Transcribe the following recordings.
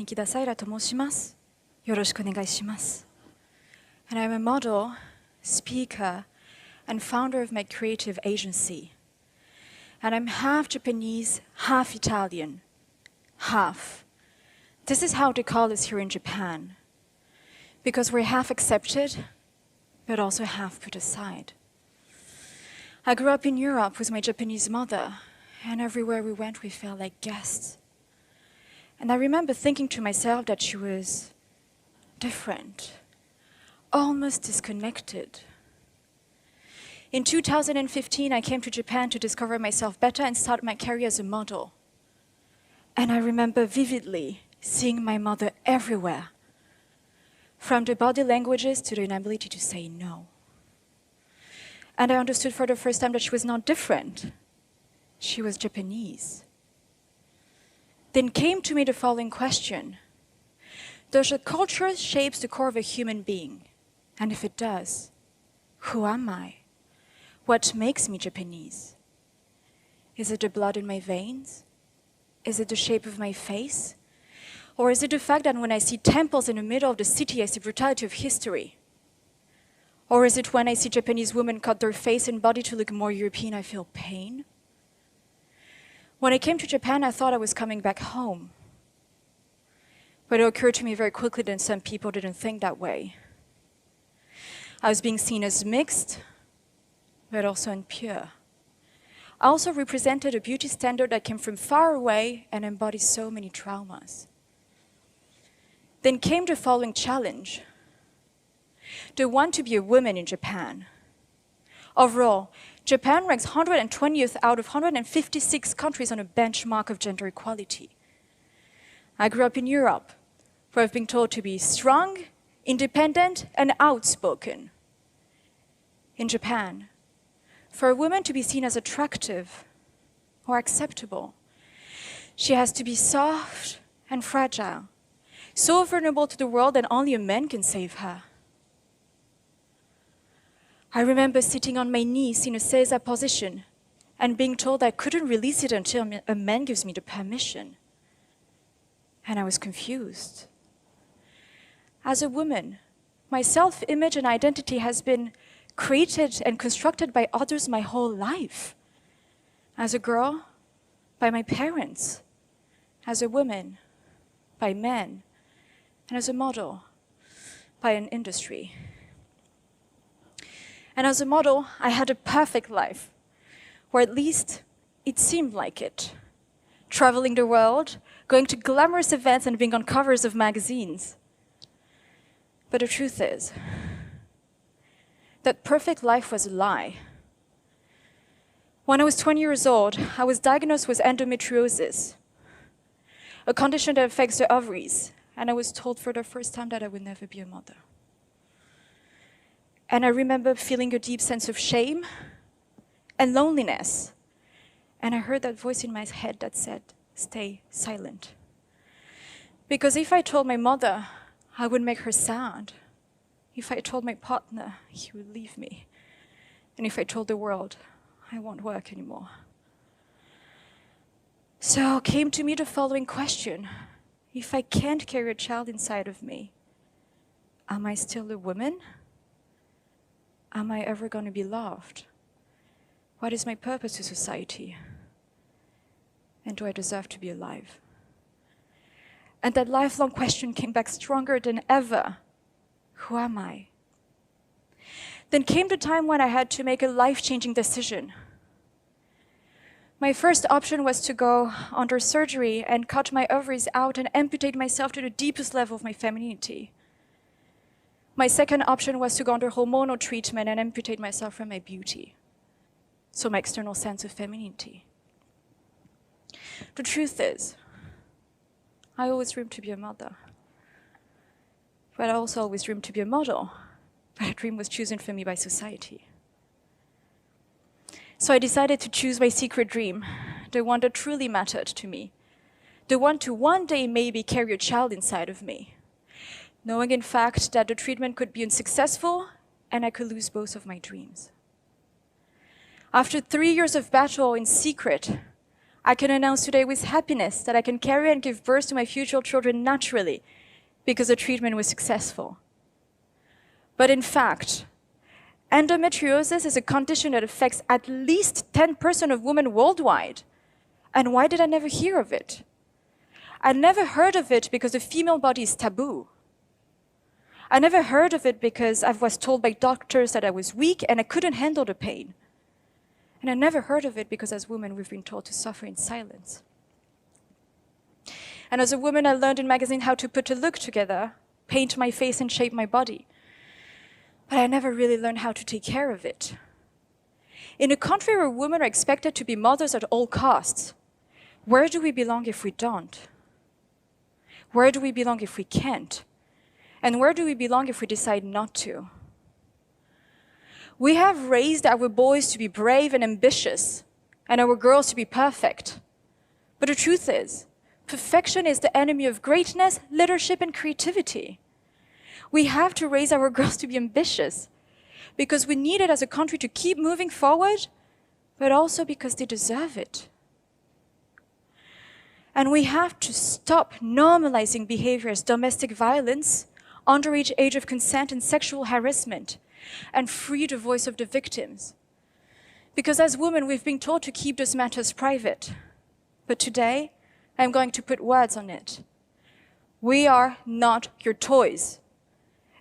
Kunikida Saila と申します。よろしくお願いします。And I'm a model, speaker, and founder of my creative agency. And I'm half Japanese, half Italian. Half. This is how they call us here in Japan. Because we're half accepted, but also half put aside. I grew up in Europe with my Japanese mother, and everywhere we went, we felt like guests. And I remember thinking to myself that she was different, almost disconnected. In 2015, I came to Japan to discover myself better and start my career as a model. And I remember vividly seeing my mother everywhere, from the body languages to the inability to say no. And I understood for the first time that she was not different. She was Japanese. Then came to me the following question. Does a culture shape the core of a human being? And if it does, who am I? What makes me Japanese? Is it the blood in my veins? Is it the shape of my face? Or is it the fact that when I see temples in the middle of the city, I see brutality of history? Or is it when I see Japanese women cut their face and body to look more European, I feel pain? When I came to Japan, I thought I was coming back home. But it occurred to me very quickly that some people didn't think that way. I was being seen as mixed, but also impure. I also represented a beauty standard that came from far away and embodied so many traumas. Then came the following challenge. The one to be a woman in Japan. Overall, Japan ranks 120th out of 156 countries on a benchmark of gender equality. I grew up in Europe, where I've been told to be strong, independent, and outspoken. In Japan, for a woman to be seen as attractive or acceptable, she has to be soft and fragile, so vulnerable to the world that only a man can save her. I remember sitting on my knees in a seiza position and being told I couldn't release it until a man gives me the permission. And I was confused. As a woman, my self-image and identity has been created and constructed by others my whole life. As a girl, by my parents. As a woman, by men. And as a model, by an industry. And as a model, I had a perfect life, or at least it seemed like it. Traveling the world, going to glamorous events and being on covers of magazines. But the truth is, that perfect life was a lie. When I was 20 years old, I was diagnosed with endometriosis, a condition that affects the ovaries, and I was told for the first time that I would never be a mother. And I remember feeling a deep sense of shame and loneliness. And I heard that voice in my head that said, stay silent. Because if I told my mother, I would make her sad. If I told my partner, he would leave me. And if I told the world, I won't work anymore. So came to me the following question. If I can't carry a child inside of me, am I still a woman? Am I ever going to be loved? What is my purpose to society? And do I deserve to be alive? And that lifelong question came back stronger than ever. Who am I? Then came the time when I had to make a life-changing decision. My first option was to go under surgery and cut my ovaries out and amputate myself to the deepest level of my femininity. My second option was to go under hormonal treatment and amputate myself from my beauty, so my external sense of femininity. The truth is, I always dreamed to be a mother, but I also always dreamed to be a model, but a dream was chosen for me by society. So I decided to choose my secret dream, the one that truly mattered to me, the one to one day maybe carry a child inside of me, knowing in fact that the treatment could be unsuccessful and I could lose both of my dreams. After 3 years of battle in secret, I can announce today with happiness that I can carry and give birth to my future children naturally because the treatment was successful. But in fact, endometriosis is a condition that affects at least 10% of women worldwide. And why did I never hear of it? I never heard of it because the female body is taboo. I never heard of it because I was told by doctors that I was weak and I couldn't handle the pain. And I never heard of it because as women, we've been told to suffer in silence. And as a woman, I learned in magazine how to put a look together, paint my face and shape my body. But I never really learned how to take care of it. In a country where women are expected to be mothers at all costs, where do we belong if we don't? Where do we belong if we can't? And where do we belong if we decide not to? We have raised our boys to be brave and ambitious, and our girls to be perfect. But the truth is, perfection is the enemy of greatness, leadership, and creativity. We have to raise our girls to be ambitious, because we need it as a country to keep moving forward, but also because they deserve it. And we have to stop normalizing behaviors, domestic violence, underage age of consent, and sexual harassment, and free the voice of the victims. Because as women, we've been told to keep those matters private. But today, I'm going to put words on it. We are not your toys.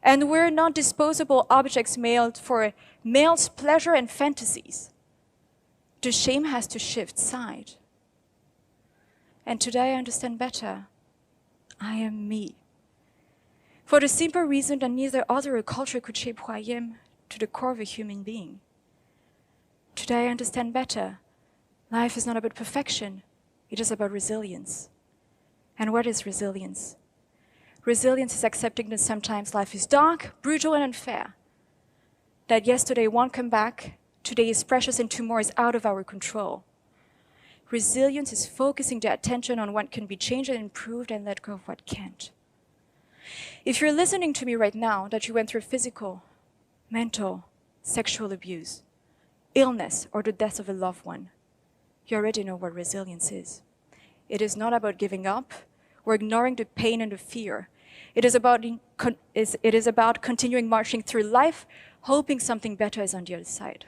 And we're not disposable objects made for males' pleasure and fantasies. The shame has to shift side. And today I understand better. I am me. For the simple reason that neither other culture could shape who I am to the core of a human being. Today I understand better. Life is not about perfection. It is about resilience. And what is resilience? Resilience is accepting that sometimes life is dark, brutal, and unfair. That yesterday won't come back, today is precious, and tomorrow is out of our control. Resilience is focusing the attention on what can be changed and improved and let go of what can't. If you're listening to me right now, that you went through physical, mental, sexual abuse, illness, or the death of a loved one, you already know what resilience is. It is not about giving up or ignoring the pain and the fear. It is about continuing marching through life, hoping something better is on the other side.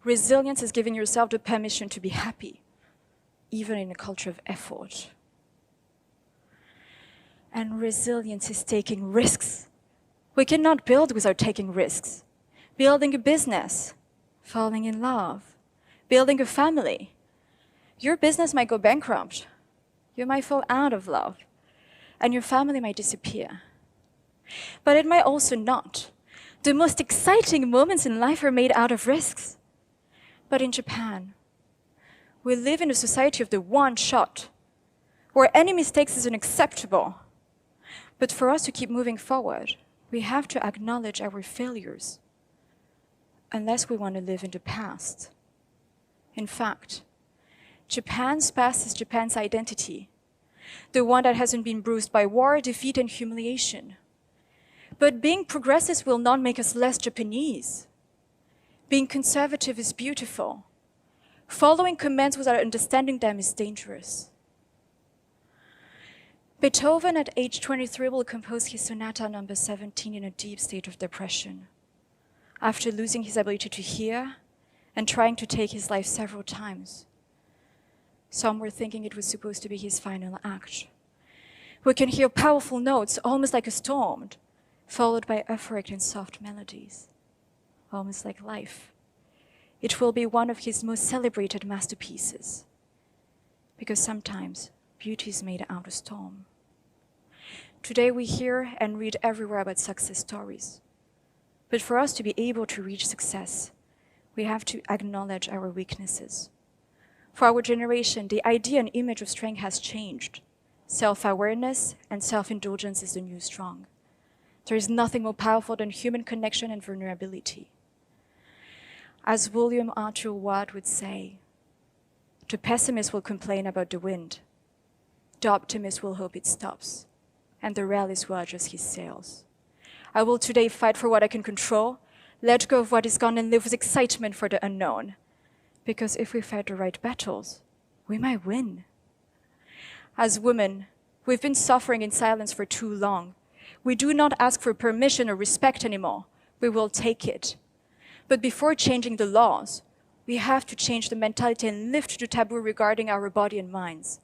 Resilience is giving yourself the permission to be happy, even in a culture of effort. And resilience is taking risks. We cannot build without taking risks. Building a business, falling in love, building a family. Your business might go bankrupt. You might fall out of love, and your family might disappear. But it might also not. The most exciting moments in life are made out of risks. But in Japan, we live in a society of the one shot, where any mistakes is unacceptable. But for us to keep moving forward, we have to acknowledge our failures, unless we want to live in the past. In fact, Japan's past is Japan's identity, the one that hasn't been bruised by war, defeat, and humiliation. But being progressive will not make us less Japanese. Being conservative is beautiful. Following commands without understanding them is dangerous. Beethoven at age 23 will compose his Sonata number 17 in a deep state of depression, after losing his ability to hear and trying to take his life several times. Some were thinking it was supposed to be his final act. We can hear powerful notes, almost like a storm, followed by euphoric and soft melodies, almost like life. It will be one of his most celebrated masterpieces, because sometimes beauty is made out of storm. Today we hear and read everywhere about success stories. But for us to be able to reach success, we have to acknowledge our weaknesses. For our generation, the idea and image of strength has changed. Self-awareness and self-indulgence is the new strong. There is nothing more powerful than human connection and vulnerability. As William Arthur Ward would say, the pessimist will complain about the wind. The optimist will hope it stops. And the realist will adjust his sails. I will today fight for what I can control, let go of what is gone, and live with excitement for the unknown. Because if we fight the right battles, we might win. As women, we've been suffering in silence for too long. We do not ask for permission or respect anymore. We will take it. But before changing the laws, we have to change the mentality and lift the taboo regarding our body and minds.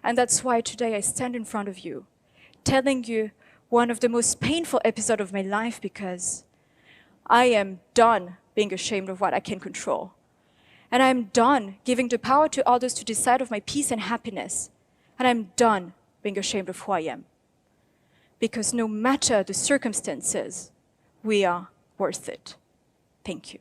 And that's why today I stand in front of you, telling you one of the most painful episodes of my life, because I am done being ashamed of what I can control. And I'm done giving the power to others to decide of my peace and happiness. And I'm done being ashamed of who I am. Because no matter the circumstances, we are worth it. Thank you.